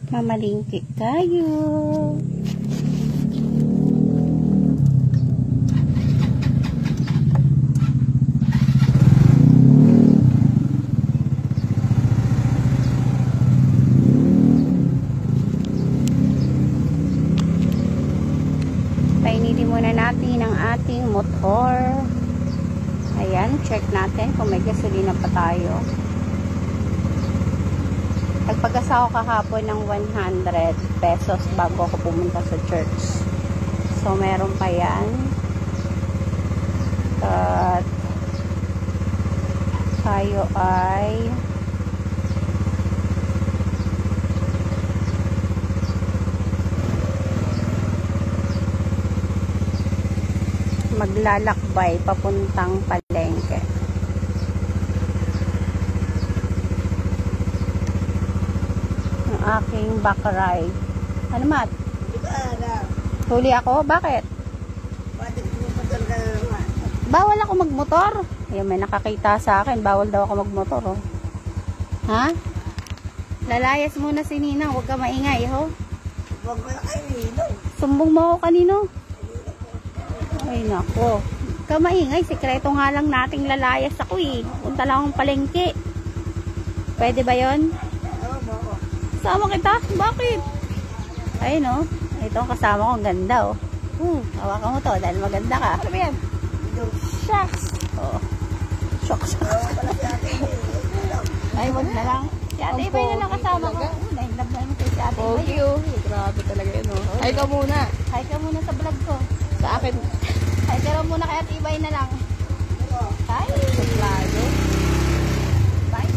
Mamalingki tayo. Painili muna natin ang ating motor. Ayan, check natin kung may gasolina pa tayo. Nagpagas ako kahapon ng 100 pesos bago ako pumunta sa church. So, meron pa yan. At tayo ay maglalakbay papuntang Palengke. Ang aking back ride. Ano, Mat? Huli ako? Bakit? Bawal ako magmotor. Ayan, may nakakita sa akin. Bawal daw ako magmotor. Oh. Ha? Lalayas muna si Ninang. Huwag ka maingay, ho? Huwag mo na kayo, Ninong. Sumbong mo ako kanino? Ay, nako. Huwag ka maingay. Sikreto nga lang nating lalayas ako eh. Punta lang akong Palengke. Pwede ba yon? Oo. Sama kita? Bakit? Ayun, oh. Ito ang kasama ko. Ang ganda, oh. Hawakan mo to dahil maganda ka. Ano ba yan? Shucks. Oh. Shucks. Ay, wag na lang. Si Ate Ibay na lang kasama ko. Nahinlab na naman si Ate Ibay. Thank you. Grabe talaga yun, oh. Hi ka muna. Hi ka muna sa vlog ko. Sa akin. Hi ka muna kay Ate Ibay na lang. Hi. Suplado. Bye.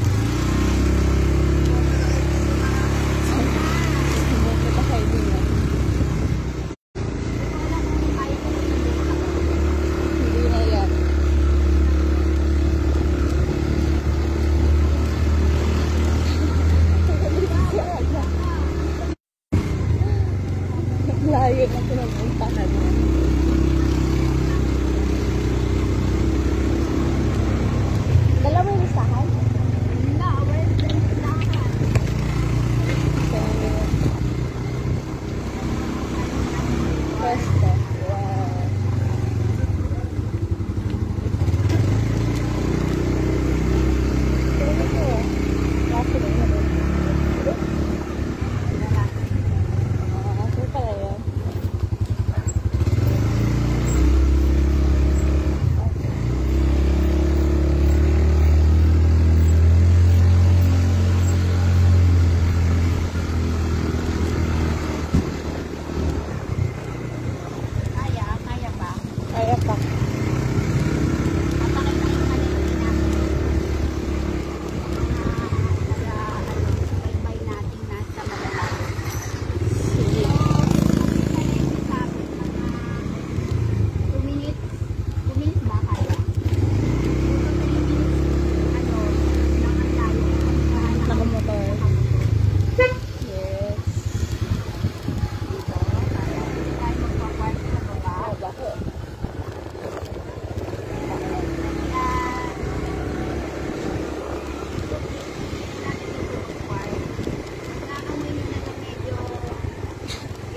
Sumunod ka kayo din yan. Hindi na yan. Layo na pinapuntahan mo. Dala mo yung listahan? Pwesto. Wow. Ito ko. Kaso na yun. Kaso pala yun. Kaya ba? Kaya pa. Papakita yung kanina baybay natin nasa Malalag. Sige. 2 minutes. 2 minutes ba kaya? Nakamotor. Yes. Oh, bakit?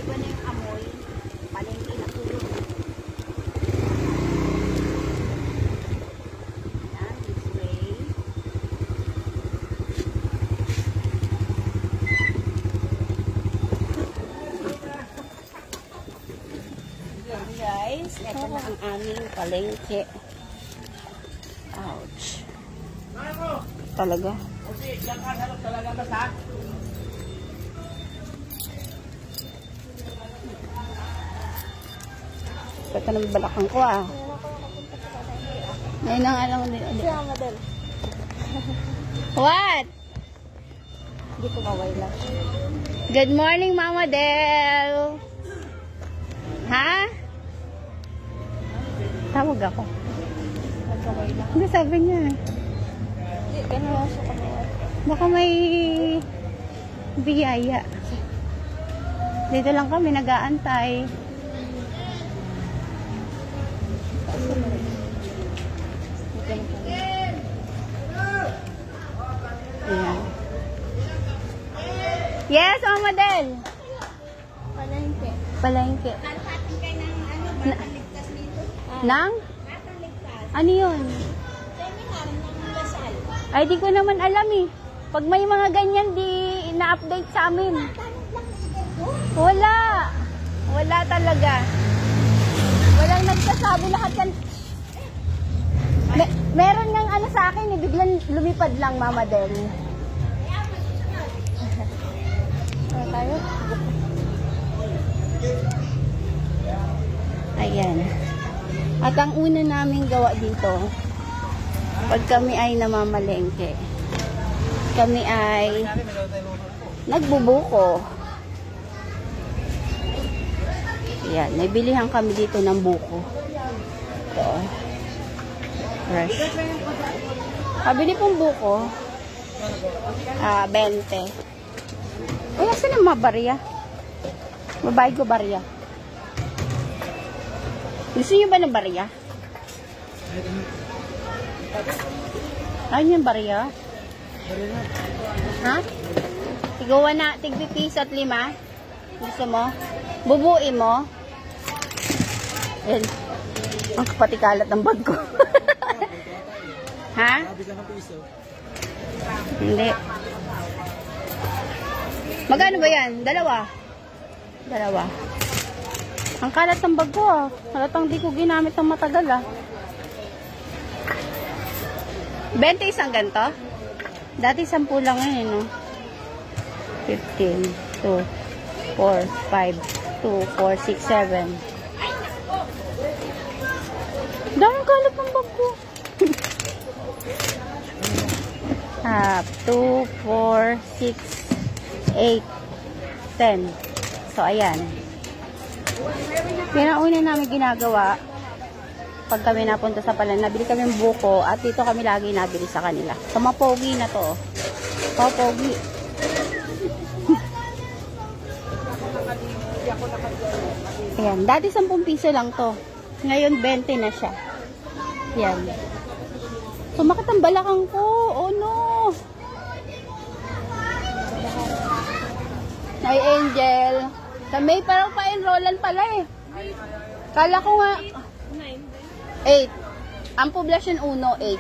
Iba na yung amoy. Palengke na tulo. Yan, this way. Yan guys, ito na ang aming palengke. Ouch. Talaga. Ito ng balakang ko ah. Ngayon ang alam din. Siya, Madel. What? Hindi ko maway lang. Good morning, Mama Del. Ha? Tawag ako. Nagkaway lang. Hindi, sabi niya. Hindi, ganun lang siya kami. Baka may biyaya. Dito lang kami nag-aantay. Ayan. Yes, Mama Del. Palengke. Palengke. Nang? Ano yun? Ay, di ko naman alam eh. Pag may mga ganyan, di na-update sa amin. Wala. Wala talaga. Walang nagsasabi, lahat yan. Meron ng ano sa akin eh, biglang lumipad lang, Mama Del. Ano tayo? Ayan. At ang una naming gawa dito, pag kami ay namamalengke, kami ay nagbubuko. Ayan, may bilihan kami dito ng buko. Ito. Fresh. Kabili pong buko. 20. Ay, asan ang mga barya? Babae ko barya. Gusto niyo ba ng barya? Ano yung barya? Ha? Tigawa na, tigpipis at 5? Gusto mo? Bubuin mo? Yan. Ang kapatikalat ng bag ko. Ha? Hindi. Magkano ba yan? Dalawa? Dalawa. Ang kalat ng bag ko ah. Halatang di ko ginamit ng matagal ah. 20 isang ganito? Dati 10 lang yun, no? 15, 2, 4, 5, 2, 4, 6, 7. Daming kalat ng bag ko. 2, 4, 6, 8, 10. So, ayan. Yan ang una namin ginagawa pag kami napunta sa palan. Nabili kami ng buko at dito kami lagi nabili sa kanila. So, mapogi na to. Mapogi. Ayan. Dati 10 piso lang to. Ngayon 20 na siya. Yan. Sumakit ang balakang ko. Oh no. Ay, Angel. Sa May parang pa-enrollan pala eh. Kala ko nga 8. Ang poblasyon 1, 8.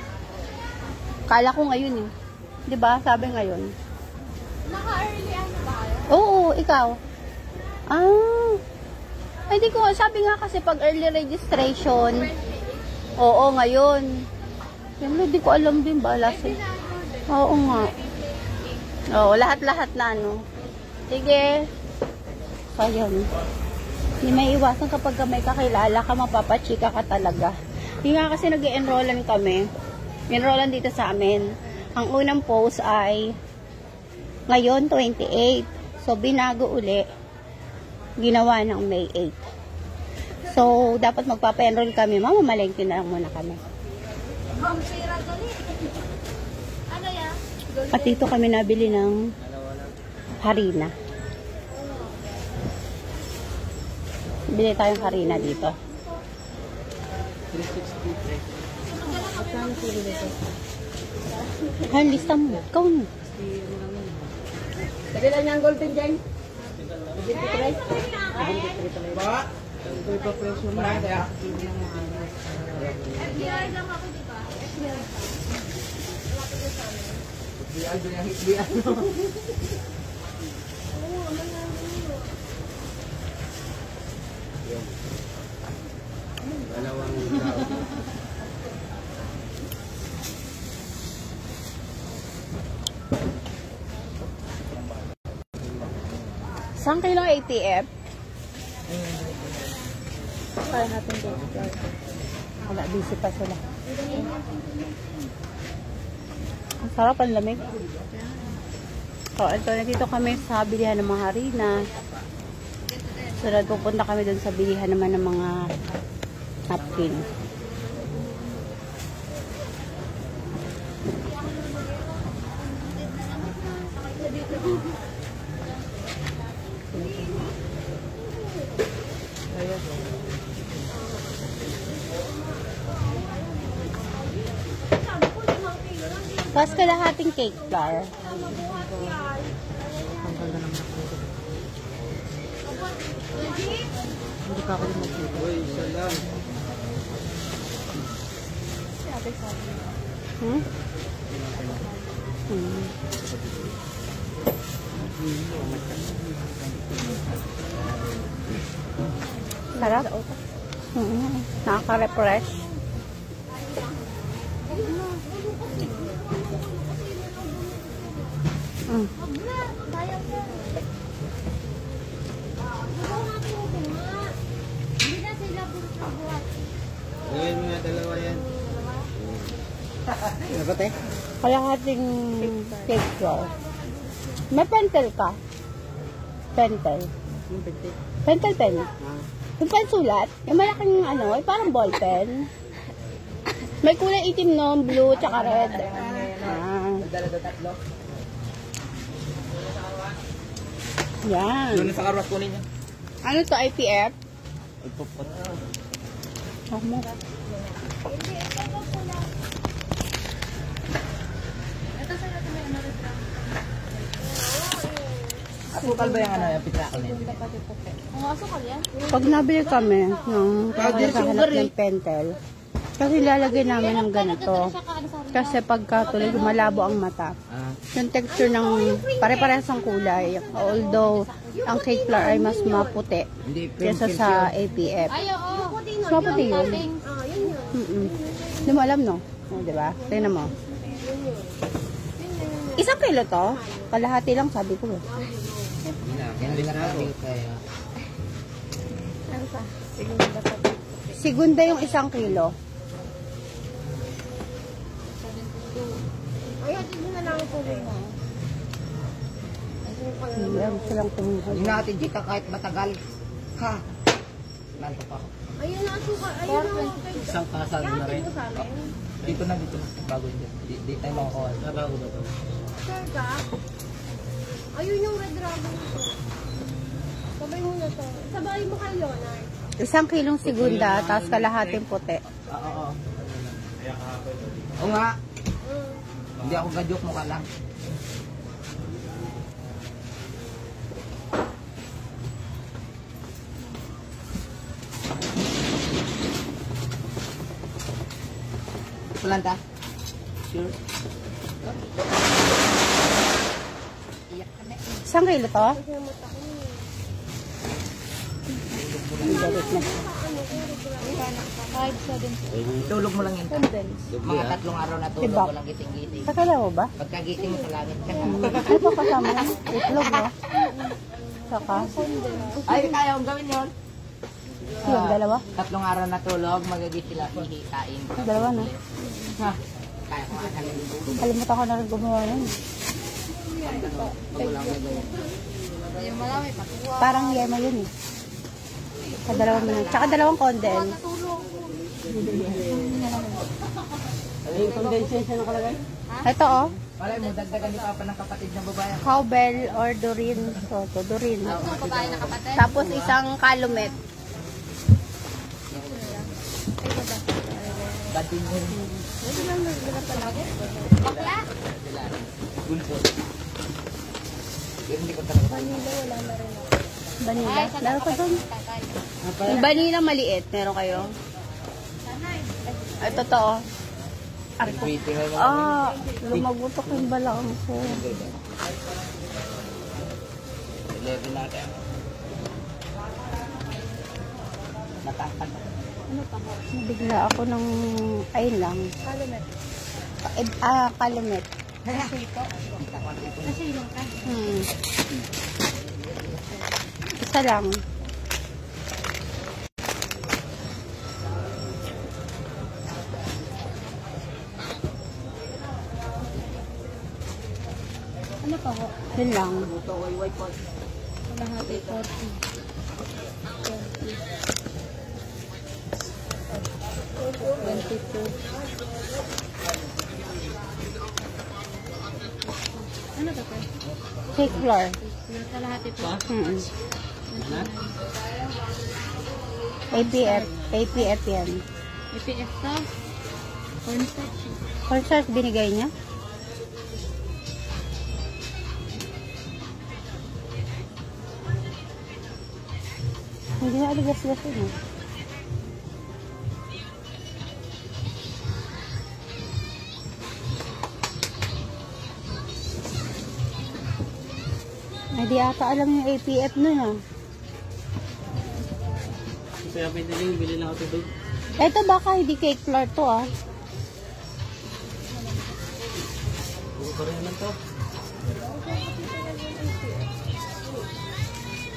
Kala ko ngayon eh. 'Di ba? Sabi ngayon. Naka-early ano ba kayo? Oo, ikaw. Ah. Ay, di ko. Sabi nga kasi pag early registration. Oo, ngayon. Yan, di ko alam din ba. Oo nga. Oo, lahat-lahat na ano. Sige. So, yun. Hindi may iwasan kapag may kakilala ka, mapapachika ka talaga. Hindi nga kasi nag-enrollan kami. Enrollan dito sa amin. Ang unang post ay ngayon, 28. So, binago uli. Ginawa ng May 8. So, dapat magpapa-enroll kami. Mamamalengke na lang muna kami. Ano yan? At dito kami nabili ng harina. Bili tayong harina dito. 363. Han, lista mo. Ikaw na. Sabi lang niya ang golden dyan. 23. Ba? Ito pa presyo mo na. FBI lang ako, di ba? FBI. FBI. Saan kilong ATF? Kaya natin dito. Wala, busy pa sila. Ang sarap, ang lamig. So, ito, dito kami sa bilihan ng mga harina. Sunod, pupunta kami dun sa bilihan naman ng mga napkin. Tapos kalahating cake flour. Hindi ka ako mag-dito. Uy, isa lang. Hmm? Hmm. Sarap. Nakaka-refresh. Mm. Hindi na sila buhat. Gawin mo na dalawa yan. Dapat eh? Kalahating cake flour. May pentel ka? Pentel. Yung piti. Pentel pen. Yung pensulat. Yung malaking ano, yung parang ball pen. May kulay itim no, blue, tsaka red. Dala-dala tatlo. Yan. Doon na sa karwas kunin niya. Ano to, IPF? Ipupot. Ako. Hindi, ito po pula. Ito sa natin may ano rin. Asukal ba yung ano, yung pitrakal niya? Ang asukal yan? Pag nabili kami ng kakahanap ng pentel, kasi lalagay namin ng ganito. Kasi pagka tuloy malabo ang mata. Yung texture ng pare-parehas ang kulay. Although, ang cake flour ay mas maputi kesa sa APF. Ay, oo. Mas maputi yun. Hindi mo alam, no? O, diba? Tingnan mo. Isang kilo to? Kalahati lang, sabi ko. Yan din natin kaya. Ano pa? Segunda yung isang kilo. Ay, hatid mo na lang ito rin. Meron silang tumuhod. Hindi natin dito kahit matagal. Ha? Nanto pa ako. Ayun na asukal. Ayun na. Isang kasal na rin. Hatid mo sa amin. Dito na. Bago yun. Di tayo makakuha. Bago ba ito? Sure ka? Ayun yung red dragon ito. Sabay mo na to. Sabay mo kay Leonard. Isang kilong segunda, tapos kalahating puti. Oo. Oo nga. Hindi ako gadyok mo ka lang. Pulanta? Sure. Isang kilo to? Ang galit na. 570. Tulog mo lang yan. Mga 3 araw na tulog Diba? mo lang gising-gising. Sakala mo ba? Pagkagising mo sa langit ka na. Ano pa kasama? Itlog, no? Saka? Ay, kaya kong gawin yun. Yung dalawa? 3 araw na tulog, magagising sila hihikain. Dalawa, no? Ha? Kaya ko nga kalin. Kalimutan ko na rin gumawa nun. Yung malami, patuwa. Parang yema yun eh. Sa 2 minutes. Tsaka 2 condense. Yung condensation na kalagay? Ito oh. Malay mo, dagdagan ni Papa ng kapatid ng babae. Cowbell or Dorin. So, to Dorin. Itong babae na kapatid. Tapos isang calumet. Batin mo. Bakla? Gulpo. Pero hindi ko talaga. Vanilla. Meron pa doon. Yung vanilla maliit. Meron kayo? Ay, totoo. Ako. Waiting na Lumagutok yung balang ko. 11 natin. Natakad. Nabigla ako ng ayun lang. Calumet. Calumet. Kasi ilang ka? Isa lang. Ano pa ho? Yun lang. Kalahati 40. 22. Ano ba ito? Cake flour. Kalahati po. APF yan. EPF to? Cornstarch. Cornstarch binigay niya? Hindi na aligas-gas yun. Ay, di ata alam yung APF nun ah. Kaya pwede rin, bili lang ako tubig. Ito baka hindi cake flour to ah. Buko pa rin naman to.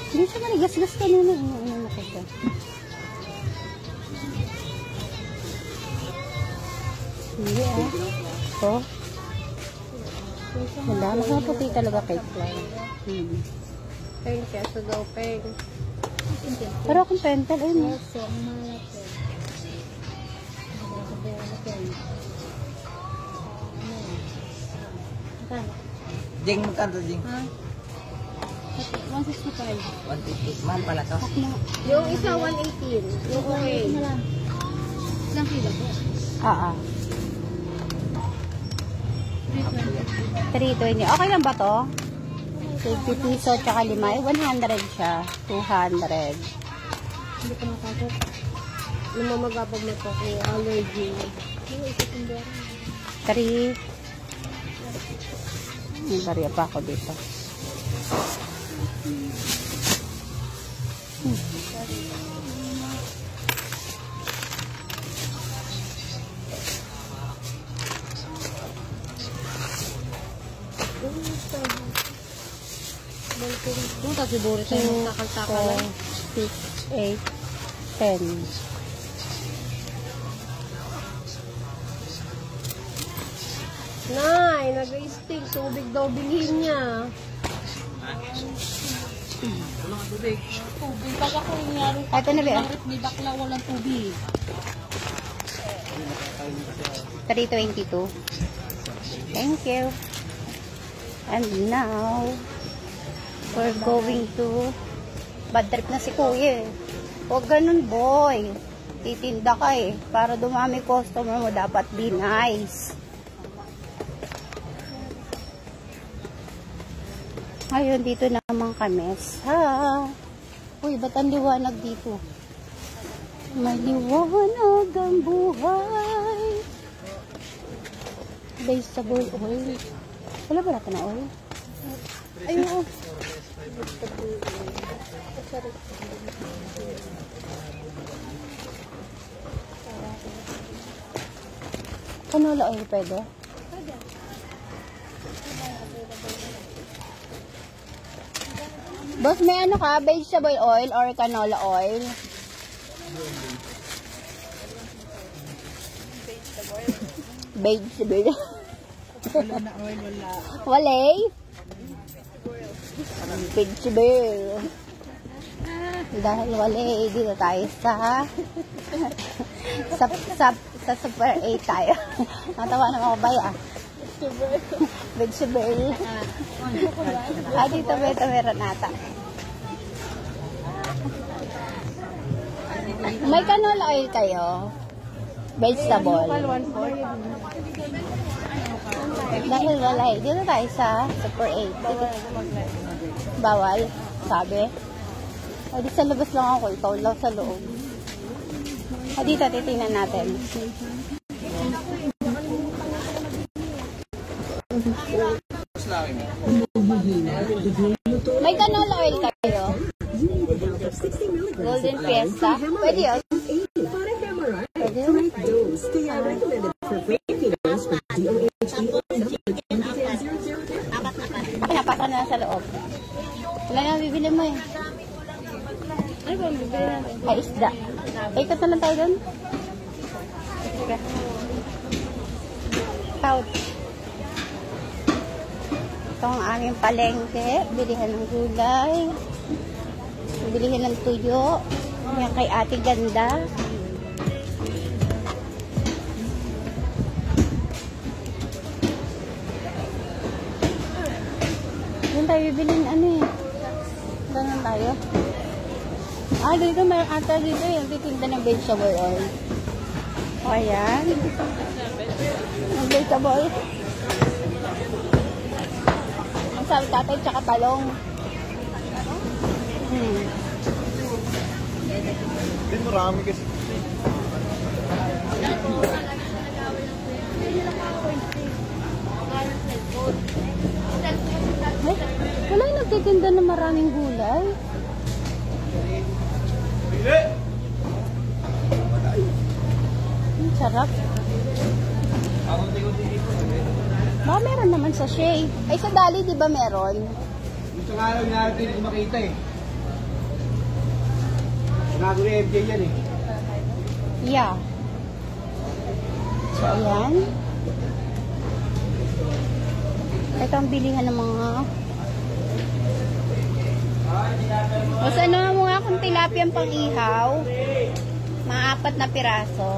Hindi siya maligas-gas kanina. Ano ko siya? Hindi ah. Ito. Wala. Mas maputi talaga cake flour. Peng, keso daw, peng. Pero akong pentel, ayun. Keso, ang malapit. Jing, magkano Jing? Ha? 165. 150. Mahal pala to. Yung isa, 118. Yung okay. Ilang kilo po? Ah. 320. Okay lang ba to? 50 piso tsaka limay. 100 siya. 200. Hindi ko nakakot. Lumamagapag na to kung allergy. Yung isa kong 3. May barya pa ako dito. Puta, siguro tayo magtakal-takal. 6, 8, 10. Nay, nag-i-stick. Tubig daw bilhin niya. Walang tubig. Tubig. Pag ako nangyari, Ito na ba? may bakla walang tubig. 322. Thank you. And now, we're going to bad trip na si Kuya eh. Huwag ganun boy. Titinda ka eh. Para dumami customer mo, dapat be nice. Ngayon, dito naman kami sa... Uy, ba't ang liwanag dito? May liwanag ang buhay. Vegetable oil. Wala ba natin na oil? Ayun. Canola oil pwede? Boss, may ano ka? Vegetable oil or canola oil? Vegetable. Wala na oil, wala. Walay? Vegetable. Dahil walay, dito tayo sa Super 8 tayo. Natawa naman ako ba ah? Vegetable. Dito meron nata. May canola oil kayo? Vegetable. Dahil walay, dito tayo sa Super 8. Bawal, sabi. O, di sa labas lang ako, ikaw lang sa loob. O, dito, titingnan natin. May canola oil kayo? Golden Fiesta? Pwede yun? Pwede yun? Pinapasa na sa loob. Wala na, bibili mo eh. Ano ba ang bibili natin? Ay, isda. Ikot na lang tayo doon. Pouch. Ito ang aming palengke. Bilihan ng gulay. Bilihan ng tuyo. Yan kay Ate Ganda. Doon tayo bibilin ano eh. Doon tayo. Dito mayroon ata dito yung titinda ng vegetable oil. O, ayan. Ang vegetable. Ang sabi tatay, tsaka talong. Din marami kasi. Wala yung nagtitinda ng maraming gulay. Sarap. Baka meron naman sa Shea. Ay, sa Dali, di ba meron? Gusto nga lang natin hindi makita eh. Sinago ni FJ yan eh. Yeah. So, ayan. Ito ang bilihan ng mga... O, sa ano mo nga kung tilapiyang pang-ihaw? Mga 4 na piraso.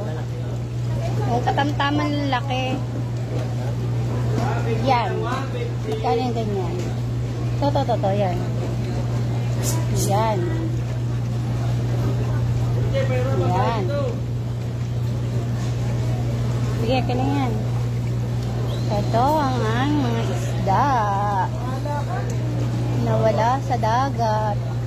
O, katamtaman ng laki. Yan. Magkano yung ganyan? To, yan. Yan. Yan. Sige, kaya yan. Ito ang mga isda. Nawala sa dagat.